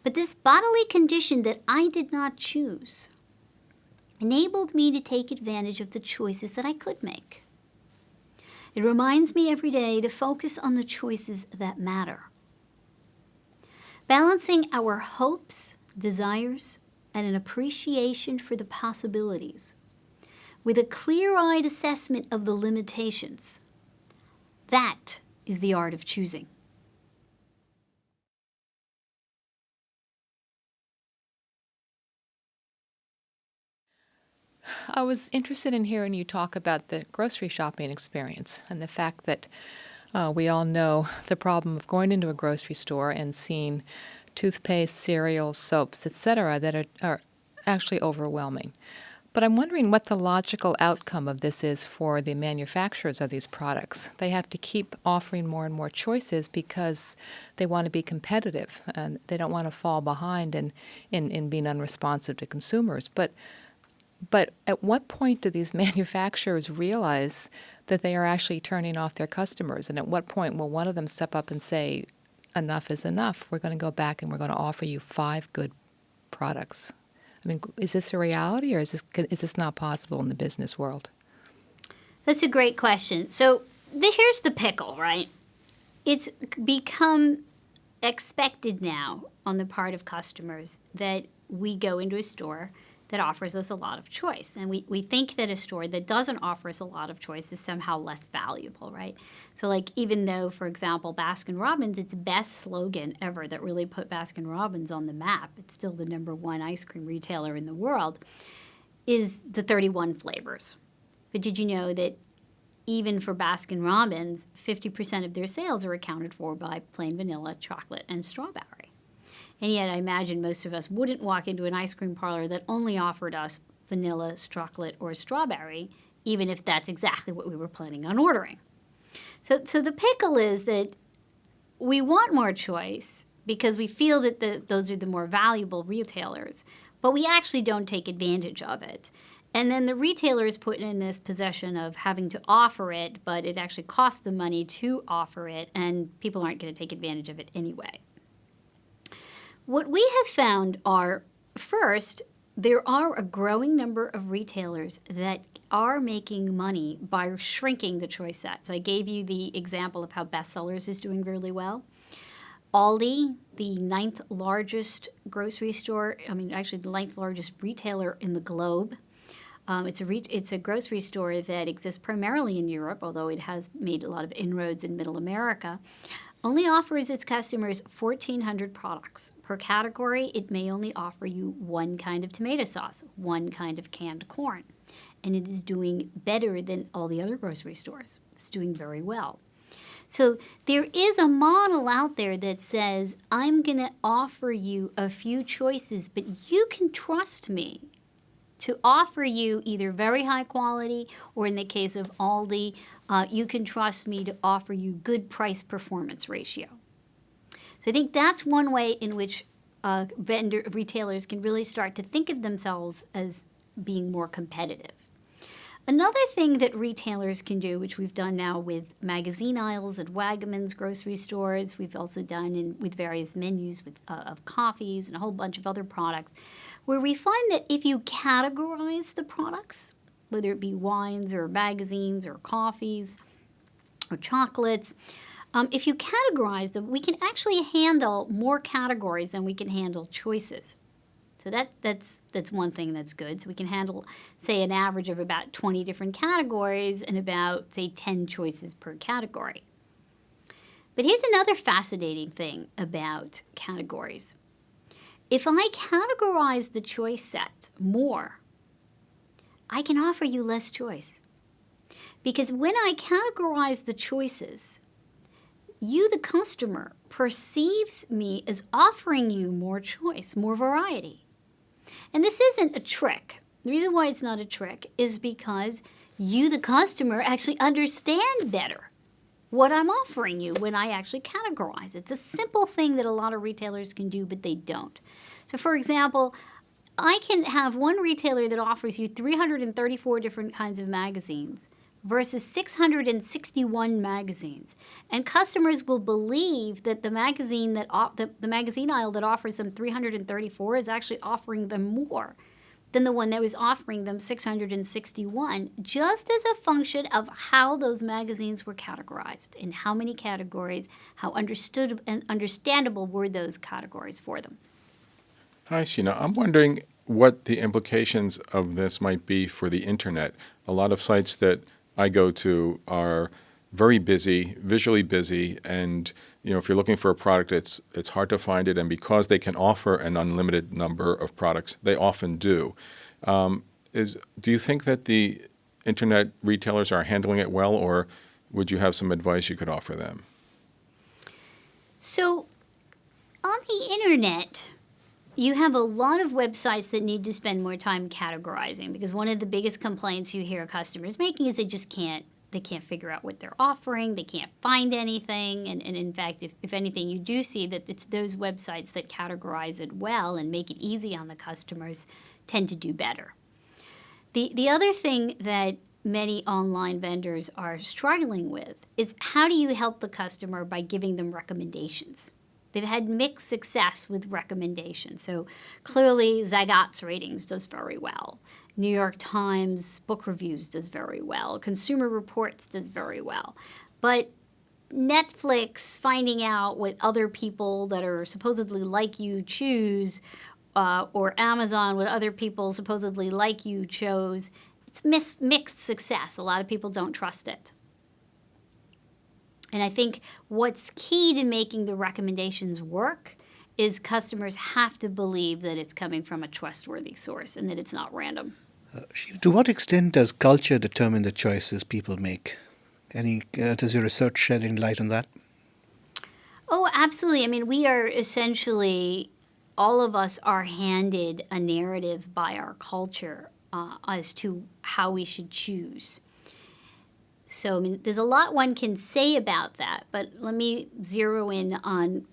But this bodily condition that I did not choose enabled me to take advantage of the choices that I could make. It reminds me every day to focus on the choices that matter. Balancing our hopes, desires, and an appreciation for the possibilities with a clear-eyed assessment of the limitations. That is the art of choosing. I was interested in hearing you talk about the grocery shopping experience and the fact that we all know the problem of going into a grocery store and seeing toothpaste, cereals, soaps, etc. that are actually overwhelming. But I'm wondering what the logical outcome of this is for the manufacturers of these products. They have to keep offering more and more choices because they want to be competitive and they don't want to fall behind in being unresponsive to consumers. But at what point do these manufacturers realize that they are actually turning off their customers? And at what point will one of them step up and say, enough is enough. We're going to go back and we're going to offer you 5 good products. I mean, is this a reality, or is this not possible in the business world? That's a great question. So here's the pickle, right? It's become expected now on the part of customers that we go into a store that offers us a lot of choice. And we think that a store that doesn't offer us a lot of choice is somehow less valuable, right? So like even though, for example, Baskin-Robbins, its best slogan ever that really put Baskin-Robbins on the map, it's still the #1 ice cream retailer in the world, is the 31 flavors. But did you know that even for Baskin-Robbins, 50% of their sales are accounted for by plain vanilla, chocolate, and strawberry? And yet I imagine most of us wouldn't walk into an ice cream parlor that only offered us vanilla, chocolate, or strawberry, even if that's exactly what we were planning on ordering. So the pickle is that we want more choice because we feel that those are the more valuable retailers, but we actually don't take advantage of it. And then the retailer is put in this possession of having to offer it, but it actually costs them money to offer it, and people aren't going to take advantage of it anyway. What we have found are, first, there are a growing number of retailers that are making money by shrinking the choice set. So I gave you the example of how Bestsellers is doing really well. Aldi, the 9th largest grocery store, actually the 9th largest retailer in the globe. It's a grocery store that exists primarily in Europe, although it has made a lot of inroads in Middle America. Only offers its customers 1,400 products. Per category, it may only offer you one kind of tomato sauce, one kind of canned corn. And it is doing better than all the other grocery stores. It's doing very well. So there is a model out there that says, I'm going to offer you a few choices, but you can trust me to offer you either very high quality, or in the case of Aldi, you can trust me to offer you good price-performance ratio. So I think that's one way in which retailers can really start to think of themselves as being more competitive. Another thing that retailers can do, which we've done now with magazine aisles at Wegmans grocery stores, we've also done with various menus of coffees and a whole bunch of other products, where we find that if you categorize the products, whether it be wines or magazines or coffees or chocolates, if you categorize them, we can actually handle more categories than we can handle choices. So that's one thing that's good. So we can handle, say, an average of about 20 different categories and about, say, 10 choices per category. But here's another fascinating thing about categories. If I categorize the choice set more, I can offer you less choice. Because when I categorize the choices, you, the customer, perceives me as offering you more choice, more variety. And this isn't a trick. The reason why it's not a trick is because you, the customer, actually understand better what I'm offering you when I actually categorize. It's a simple thing that a lot of retailers can do, but they don't. So, for example, I can have one retailer that offers you 334 different kinds of magazines versus 661 magazines. And customers will believe that the magazine the magazine aisle that offers them 334 is actually offering them more than the one that was offering them 661, just as a function of how those magazines were categorized, in how many categories, how understood and understandable were those categories for them. Hi, Sheena. I'm wondering what the implications of this might be for the internet. A lot of sites that I go to are very busy, visually busy, and if you're looking for a product, it's hard to find it. And because they can offer an unlimited number of products, they often do. Do you think that the internet retailers are handling it well, or would you have some advice you could offer them? So, on the internet, you have a lot of websites that need to spend more time categorizing, because one of the biggest complaints you hear customers making is they can't figure out what they're offering, they can't find anything, and in fact, if anything, you do see that it's those websites that categorize it well and make it easy on the customers tend to do better. The other thing that many online vendors are struggling with is, how do you help the customer by giving them recommendations? They've had mixed success with recommendations. So clearly, Zagat's ratings does very well. New York Times book reviews does very well. Consumer Reports does very well. But Netflix finding out what other people that are supposedly like you choose, or Amazon what other people supposedly like you chose, it's mixed success. A lot of people don't trust it. And I think what's key to making the recommendations work is customers have to believe that it's coming from a trustworthy source and that it's not random. To what extent does culture determine the choices people make? Does your research shed any light on that? Oh, absolutely. I mean, we are essentially, all of us are handed a narrative by our culture as to how we should choose. So, I mean, there's a lot one can say about that, but let me zero in on,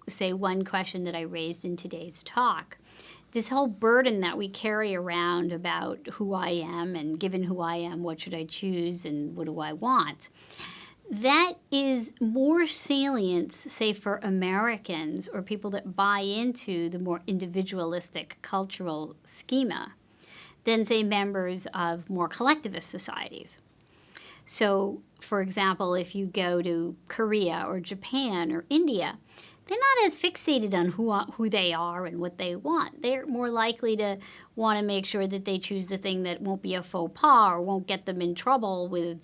say, one question that I raised in today's talk. This whole burden that we carry around about who I am, and given who I am, what should I choose and what do I want? That is more salient, say, for Americans or people that buy into the more individualistic cultural schema than, say, members of more collectivist societies. So, for example, if you go to Korea or Japan or India, they're not as fixated on who they are and what they want. They're more likely to want to make sure that they choose the thing that won't be a faux pas or won't get them in trouble with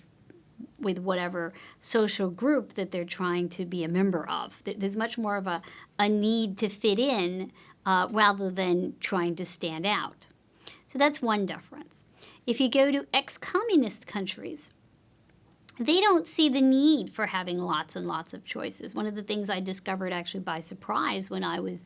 whatever social group that they're trying to be a member of. There's much more of a need to fit in rather than trying to stand out. So that's one difference. If you go to ex-communist countries, they don't see the need for having lots and lots of choices. One of the things I discovered actually by surprise when I was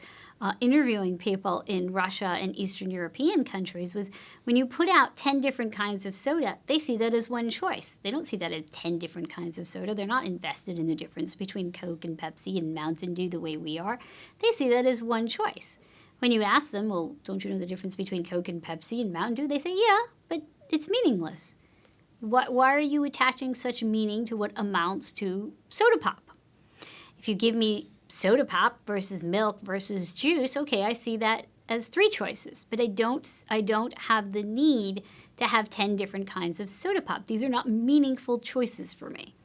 interviewing people in Russia and Eastern European countries was when you put out 10 different kinds of soda, they see that as one choice. They don't see that as 10 different kinds of soda. They're not invested in the difference between Coke and Pepsi and Mountain Dew the way we are. They see that as one choice. When you ask them, well, don't you know the difference between Coke and Pepsi and Mountain Dew? They say, yeah, but it's meaningless. Why are you attaching such meaning to what amounts to soda pop? If you give me soda pop versus milk versus juice, okay, I see that as 3 choices, but I don't have the need to have 10 different kinds of soda pop. These are not meaningful choices for me.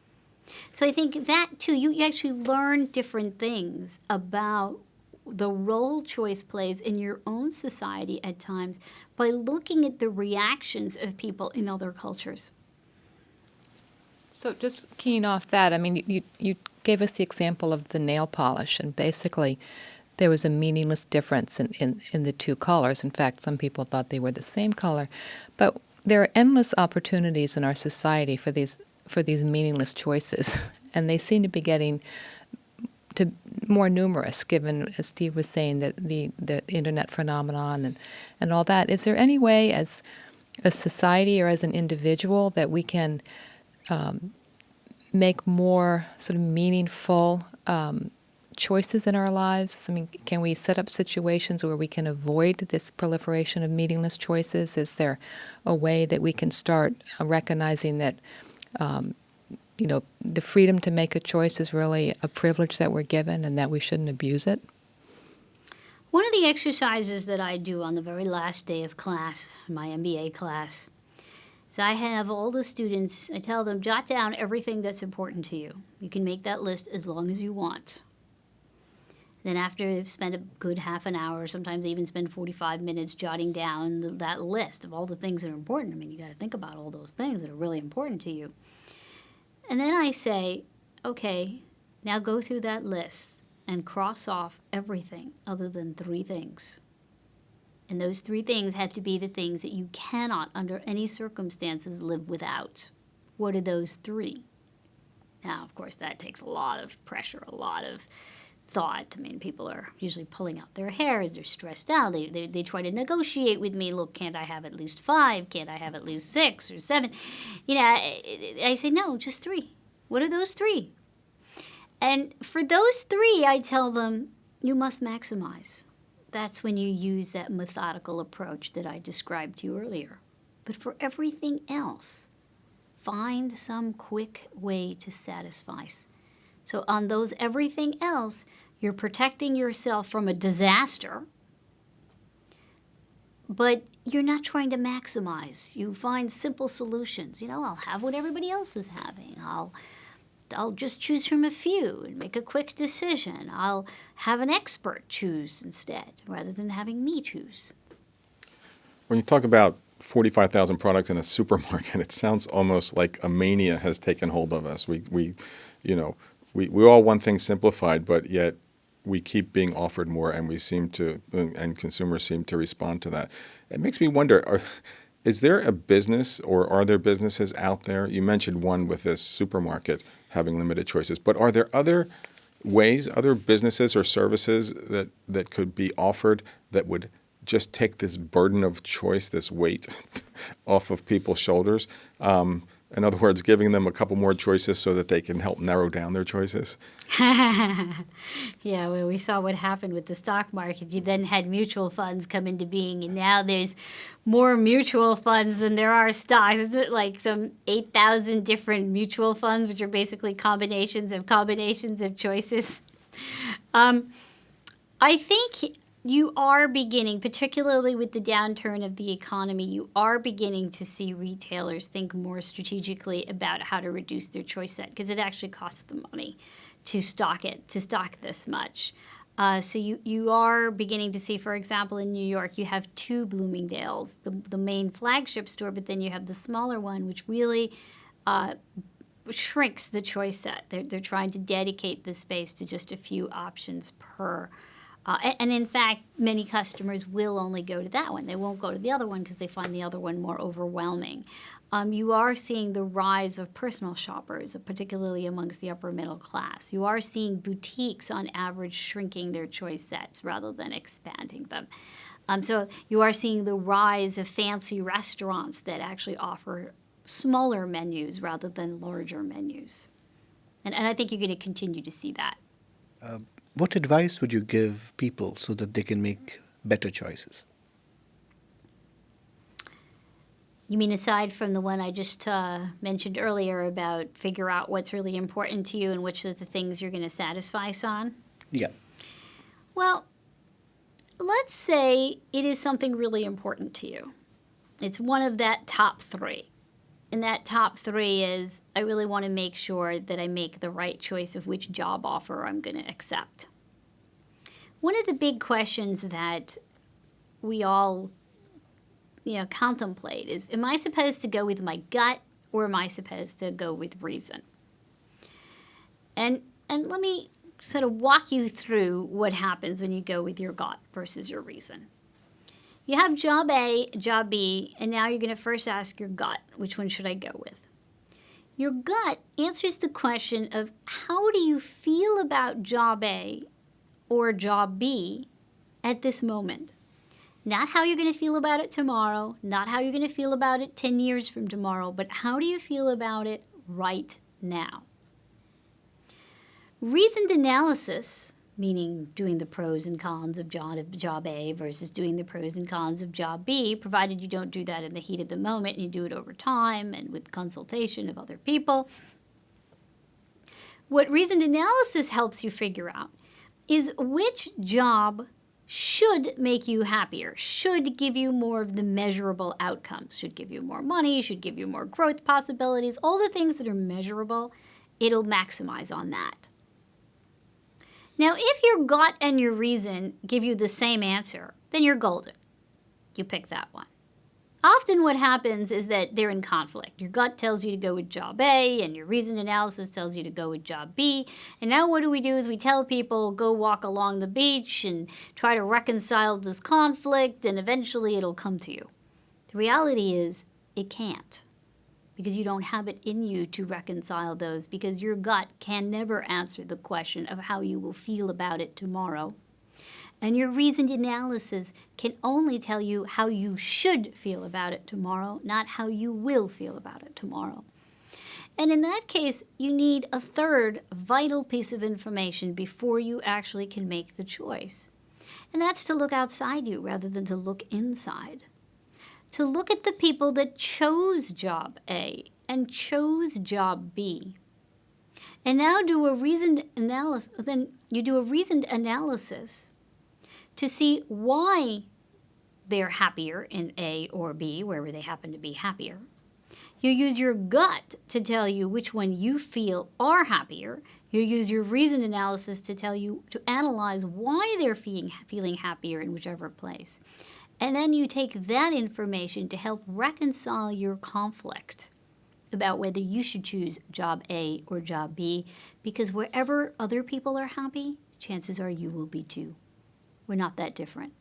So I think that too, you actually learn different things about the role choice plays in your own society at times by looking at the reactions of people in other cultures. So just keying off that, I mean, you gave us the example of the nail polish, and basically there was a meaningless difference in the 2 colors. In fact, some people thought they were the same color. But there are endless opportunities in our society for these meaningless choices, and they seem to be getting to more numerous, given, as Steve was saying, that the internet phenomenon and all that. Is there any way as a society or as an individual that we can make more sort of meaningful choices in our lives? I mean, can we set up situations where we can avoid this proliferation of meaningless choices? Is there a way that we can start recognizing that, the freedom to make a choice is really a privilege that we're given and that we shouldn't abuse it? One of the exercises that I do on the very last day of class, my MBA class, so I have all the students, I tell them, jot down everything that's important to you. You can make that list as long as you want. Then after they've spent a good half an hour, sometimes they even spend 45 minutes jotting down that list of all the things that are important. I mean, you got to think about all those things that are really important to you. And then I say, okay, now go through that list and cross off everything other than 3 things. And those 3 things have to be the things that you cannot, under any circumstances, live without. What are those 3? Now, of course, that takes a lot of pressure, a lot of thought. I mean, people are usually pulling out their hair as they're stressed out. They try to negotiate with me. Look, can't I have at least 5? Can't I have at least 6 or 7? I say, no, just 3. What are those 3? And for those 3, I tell them, you must maximize. That's when you use that methodical approach that I described to you earlier. But for everything else, find some quick way to satisfy. So on those everything else, You're protecting yourself from a disaster, but you're not trying to maximize. You find simple solutions. I'll have what everybody else is having. I'll just choose from a few and make a quick decision. I'll have an expert choose instead, rather than having me choose. When you talk about 45,000 products in a supermarket, it sounds almost like a mania has taken hold of us. We all want things simplified, but yet we keep being offered more, and and consumers seem to respond to that. It makes me wonder, is there a business, or are there businesses out there? You mentioned one with this supermarket having limited choices, but are there other ways, other businesses or services that could be offered that would just take this burden of choice, this weight off of people's shoulders? In other words, giving them a couple more choices so that they can help narrow down their choices? Yeah, well, we saw what happened with the stock market. You then had mutual funds come into being, and now there's more mutual funds than there are stocks. Isn't it like some 8,000 different mutual funds, which are basically combinations of choices? I think you are beginning, particularly with the downturn of the economy, you are beginning to see retailers think more strategically about how to reduce their choice set, because it actually costs them money to stock this much. So you are beginning to see, for example, in New York, you have two Bloomingdale's, the main flagship store, but then you have the smaller one, which really shrinks the choice set. They're trying to dedicate the space to just a few options per. And in fact, many customers will only go to that one. They won't go to the other one because they find the other one more overwhelming. You are seeing the rise of personal shoppers, particularly amongst the upper middle class. You are seeing boutiques, on average, shrinking their choice sets rather than expanding them. So you are seeing the rise of fancy restaurants that actually offer smaller menus rather than larger menus. And I think you're going to continue to see that. What advice would you give people so that they can make better choices? You mean aside from the one I just mentioned earlier about figure out what's really important to you and which of the things you're going to satisfy on? Yeah. Well, let's say it is something really important to you. It's one of that top three. And that top three is, I really want to make sure that I make the right choice of which job offer I'm going to accept. One of the big questions that we all, contemplate is, am I supposed to go with my gut, or am I supposed to go with reason? And let me sort of walk you through what happens when you go with your gut versus your reason. You have job A, job B, and now you're going to first ask your gut, which one should I go with? Your gut answers the question of, how do you feel about job A or job B at this moment? Not how you're going to feel about it tomorrow, not how you're going to feel about it 10 years from tomorrow, but how do you feel about it right now? Reasoned analysis, meaning doing the pros and cons of job A versus doing the pros and cons of job B, provided you don't do that in the heat of the moment and you do it over time and with consultation of other people. What reasoned analysis helps you figure out is which job should make you happier, should give you more of the measurable outcomes, should give you more money, should give you more growth possibilities, all the things that are measurable, it'll maximize on that. Now, if your gut and your reason give you the same answer, then you're golden. You pick that one. Often what happens is that they're in conflict. Your gut tells you to go with job A, and your reasoned analysis tells you to go with job B. And now what do? Is we tell people, go walk along the beach and try to reconcile this conflict, and eventually it'll come to you. The reality is, it can't. Because you don't have it in you to reconcile those, because your gut can never answer the question of how you will feel about it tomorrow. And your reasoned analysis can only tell you how you should feel about it tomorrow, not how you will feel about it tomorrow. And in that case, you need a third vital piece of information before you actually can make the choice. And that's to look outside you rather than to look inside. To look at the people that chose job A and chose job B. And now do a reasoned analysis. Then you do a reasoned analysis to see why they're happier in A or B, wherever they happen to be happier. You use your gut to tell you which one you feel are happier. You use your reasoned analysis to tell you, to analyze why they're feeling happier in whichever place. And then you take that information to help reconcile your conflict about whether you should choose job A or job B, because wherever other people are happy, chances are you will be too. We're not that different.